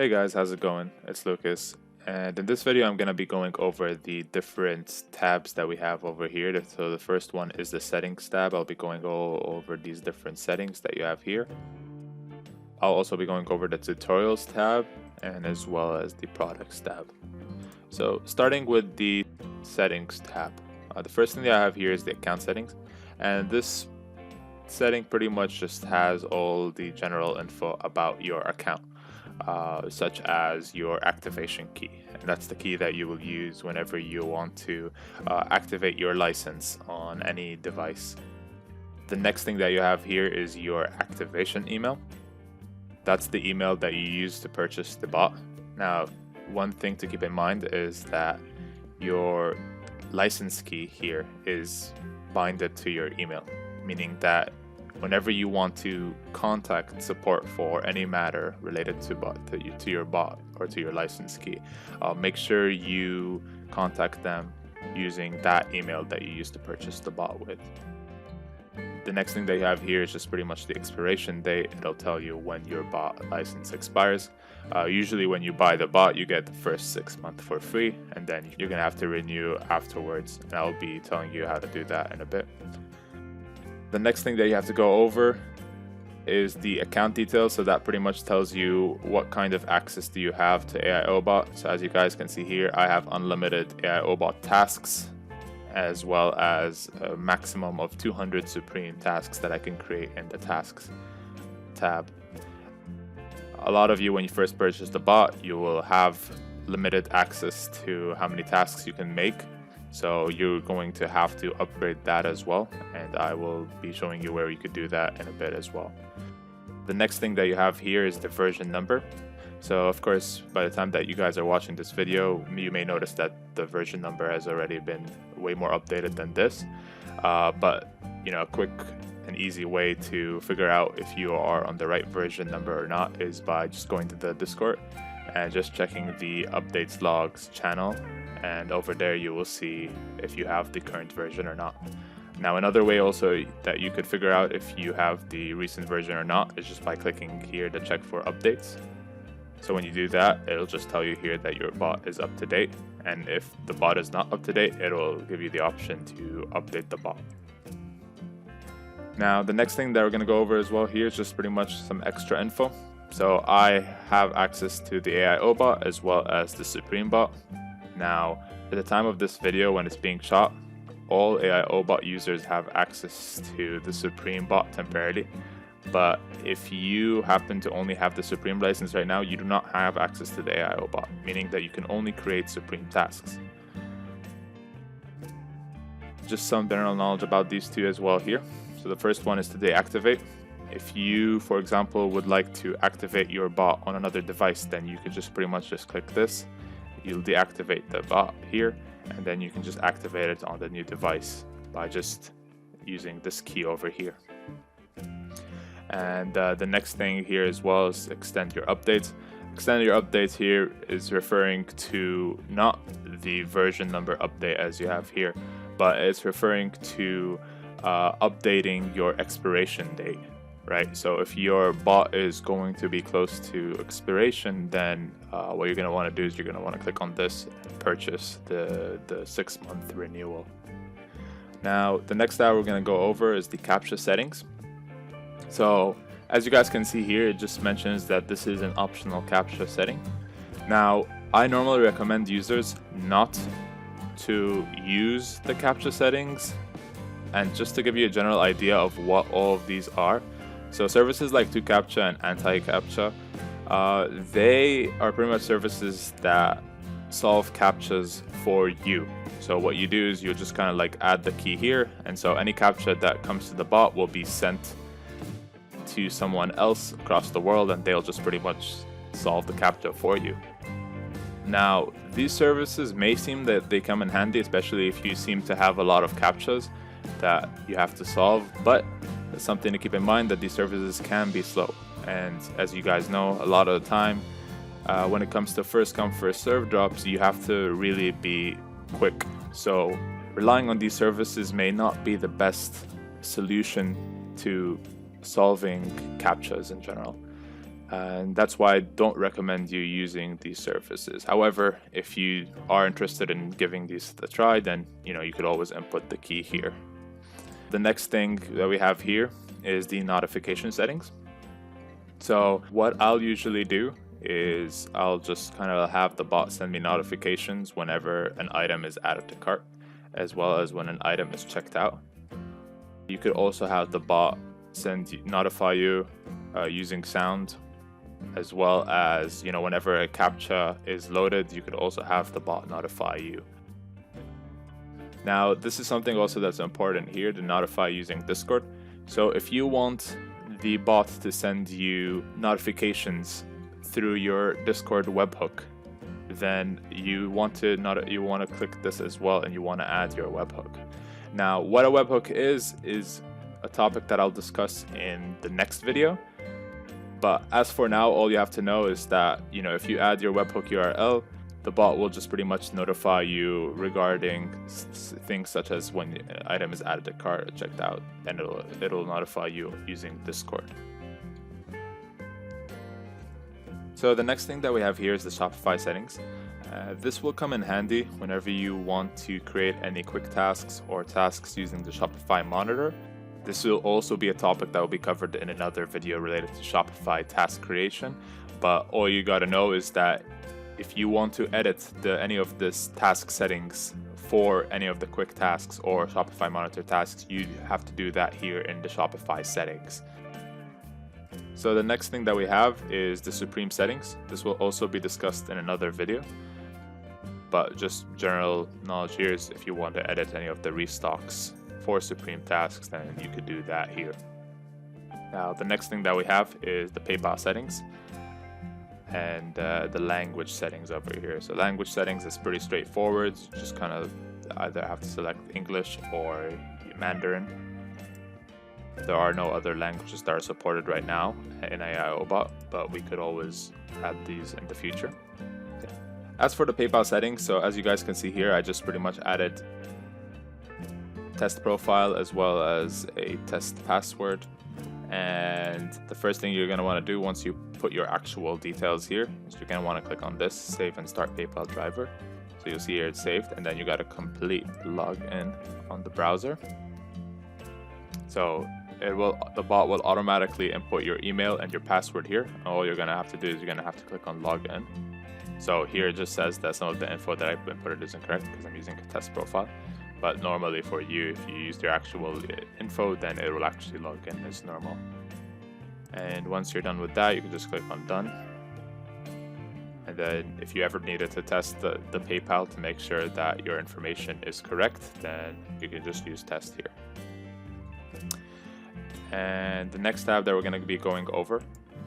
Hey guys, how's it going? It's Lucas, and in this video I'm going to be going over the different tabs that we have over here. So the first one is the settings tab. I'll be going over these different settings that you have here. I'll also be going over the tutorials tab and as well as the products tab. So starting with the settings tab, the first thing that I have here is the account settings, and this setting pretty much just has all the general info about your account. Such as your activation key, and that's the key that you will use whenever you want to activate your license on any device. The next thing that you have here is your activation email. That's the email that you use to purchase the bot. Now, one thing to keep in mind is that your license key here is binded to your email, meaning that whenever you want to contact support for any matter related to your bot or to your license key, make sure you contact them using that email that you used to purchase the bot with. The next thing that you have here is just pretty much the expiration date. It'll tell you when your bot license expires. Usually when you buy the bot, you get the first 6 months for free, and then you're gonna have to renew afterwards, and I'll be telling you how to do that in a bit. The next thing that you have to go over is the account details. So that pretty much tells you what kind of access do you have to AIO Bot. So as you guys can see here, I have unlimited AIO Bot tasks, as well as a maximum of 200 supreme tasks that I can create in the tasks tab. A lot of you, when you first purchase the bot, you will have limited access to how many tasks you can make. So you're going to have to upgrade that as well, and I will be showing you where you could do that in a bit as well. The next thing that you have here is the version number. So of course, by the time that you guys are watching this video, you may notice that the version number has already been way more updated than this. But you know, a quick and easy way to figure out if you are on the right version number or not is by just going to the Discord and just checking the updates logs channel, and over there you will see if you have the current version or not. Now, another way also that you could figure out if you have the recent version or not is just by clicking here to check for updates. So when you do that, it'll just tell you here that your bot is up to date, and if the bot is not up to date, it'll give you the option to update the bot. Now, the next thing that we're going to go over as well here is just pretty much some extra info. So I have access to the AIO bot as well as the Supreme bot. Now, at the time of this video, when it's being shot, all AIO bot users have access to the Supreme bot temporarily. But if you happen to only have the Supreme license right now, you do not have access to the AIO bot, meaning that you can only create Supreme tasks. Just some general knowledge about these two as well here. So the first one is to deactivate. If you, for example, would like to activate your bot on another device, then you could just pretty much just click this. You'll deactivate the bot here, and then you can just activate it on the new device by just using this key over here. And the next thing here as well is extend your updates. Extend your updates here is referring to not the version number update as you have here, but it's referring to updating your expiration date. Right, so if your bot is going to be close to expiration, then what you're going to want to do is you're going to want to click on this and purchase the 6-month renewal. Now, the next tab we're going to go over is the Captcha settings. So as you guys can see here, it just mentions that this is an optional Captcha setting. Now, I normally recommend users not to use the Captcha settings, and just to give you a general idea of what all of these are. So services like Captcha and anti-Captcha, they are pretty much services that solve CAPTCHAs for you. So what you do is you just kind of like add the key here, and so any CAPTCHA that comes to the bot will be sent to someone else across the world, and they'll just pretty much solve the CAPTCHA for you. Now, these services may seem that they come in handy, especially if you seem to have a lot of CAPTCHAs that you have to solve, but it's something to keep in mind that these services can be slow. And as you guys know, a lot of the time when it comes to first come first serve drops, you have to really be quick. So relying on these services may not be the best solution to solving CAPTCHAs in general. And that's why I don't recommend you using these services. However, if you are interested in giving these a try, then you could always input the key here. The next thing that we have here is the notification settings. So what I'll usually do is I'll just kind of have the bot send me notifications whenever an item is added to cart, as well as when an item is checked out. You could also have the bot notify you using sound, as well as whenever a Captcha is loaded, you could also have the bot notify you. Now this is something also that's important here, to notify using Discord. So if you want the bot to send you notifications through your Discord webhook, then you want to click this as well, and you want to add your webhook. Now what a webhook is a topic that I'll discuss in the next video. But as for now, all you have to know is that, if you add your webhook URL, the bot will just pretty much notify you regarding things such as when an item is added to cart or checked out, and it'll notify you using Discord. So the next thing that we have here is the Shopify settings. This will come in handy whenever you want to create any quick tasks or tasks using the Shopify monitor. This will also be a topic that will be covered in another video related to Shopify task creation, but all you gotta know is that if you want to edit any of this task settings for any of the quick tasks or Shopify monitor tasks, you have to do that here in the Shopify settings. So the next thing that we have is the Supreme settings. This will also be discussed in another video, but just general knowledge here is if you want to edit any of the restocks for Supreme tasks, then you could do that here. Now the next thing that we have is the PayPal settings and the language settings over here. So language settings is pretty straightforward. You just kind of either have to select English or Mandarin. There are no other languages that are supported right now in AIO Bot, but we could always add these in the future. As for the PayPal settings, so as you guys can see here, I just pretty much added test profile as well as a test password. And the first thing you're going to want to do once you put your actual details here is you're going to want to click on this save and start PayPal driver. So you'll see here it's saved, and then you got to complete login on the browser. So the bot will automatically input your email and your password here. All you're going to have to do is you're going to have to click on login. So here it just says that some of the info that I've inputted is incorrect because I'm using a test profile. But normally for you, if you use your actual info, then it will actually log in as normal. And once you're done with that, you can just click on done. And then if you ever needed to test the PayPal to make sure that your information is correct, then you can just use test here. And the next tab that we're going to be going over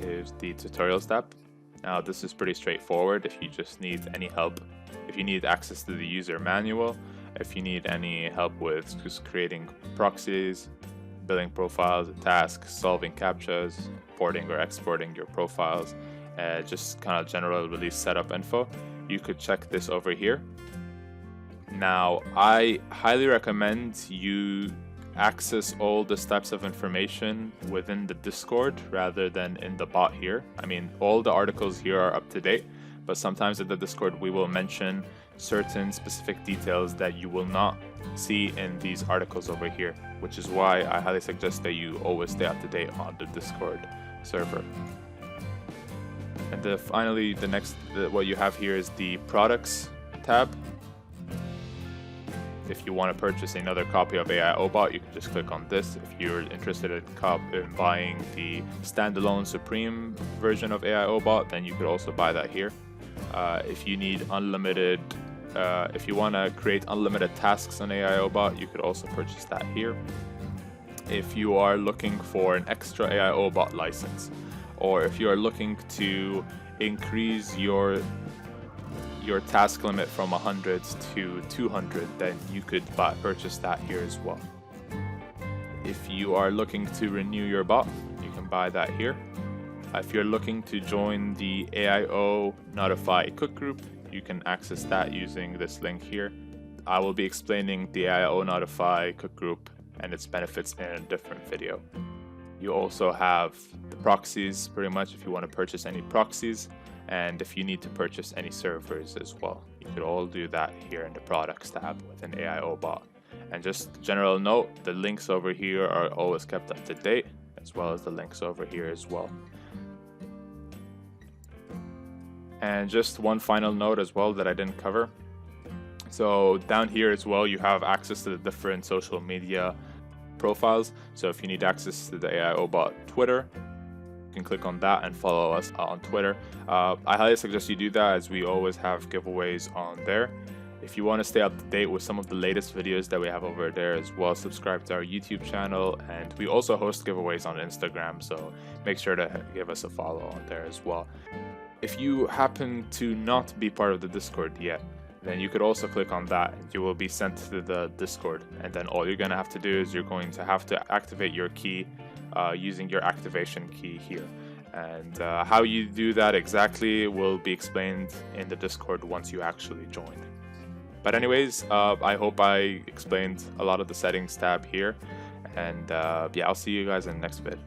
is the tutorials tab. Now this is pretty straightforward. If you just need any help, if you need access to the user manual, if you need any help with just creating proxies, building profiles, tasks, solving captchas, importing or exporting your profiles, just kind of general release setup info, you could check this over here. Now, I highly recommend you access all this types of information within the Discord rather than in the bot here. I mean, all the articles here are up to date, but sometimes in the Discord we will mention certain specific details that you will not see in these articles over here, which is why I highly suggest that you always stay up to date on the Discord server. And finally, what you have here is the products tab. If you want to purchase another copy of AIO Bot, you can just click on this. If you're interested in buying the standalone Supreme version of AIO Bot, then you could also buy that here. If you need unlimited, if you want to create unlimited tasks on AIO Bot, you could also purchase that here. If you are looking for an extra AIO Bot license, or if you are looking to increase your task limit from 100 to 200, then you could purchase that here as well. If you are looking to renew your bot, you can buy that here. If you're looking to join the AIO Notify Cook group, you can access that using this link here. I will be explaining the AIO Notify Cook group and its benefits in a different video. You also have the proxies, pretty much, if you want to purchase any proxies, and if you need to purchase any servers as well. You could all do that here in the products tab within AIO Bot. And just general note, the links over here are always kept up to date, as well as the links over here as well. And just one final note as well that I didn't cover. So down here as well, you have access to the different social media profiles. So if you need access to the AIO Bot Twitter, you can click on that and follow us on Twitter. I highly suggest you do that, as we always have giveaways on there. If you want to stay up to date with some of the latest videos that we have over there as well, subscribe to our YouTube channel, and we also host giveaways on Instagram, so make sure to give us a follow on there as well. If you happen to not be part of the Discord yet, then you could also click on that and you will be sent to the Discord, and then all you're going to have to do is you're going to have to activate your key using your activation key here. And how you do that exactly will be explained in the Discord once you actually join. But anyways, I hope I explained a lot of the settings tab here, and yeah, I'll see you guys in the next vid.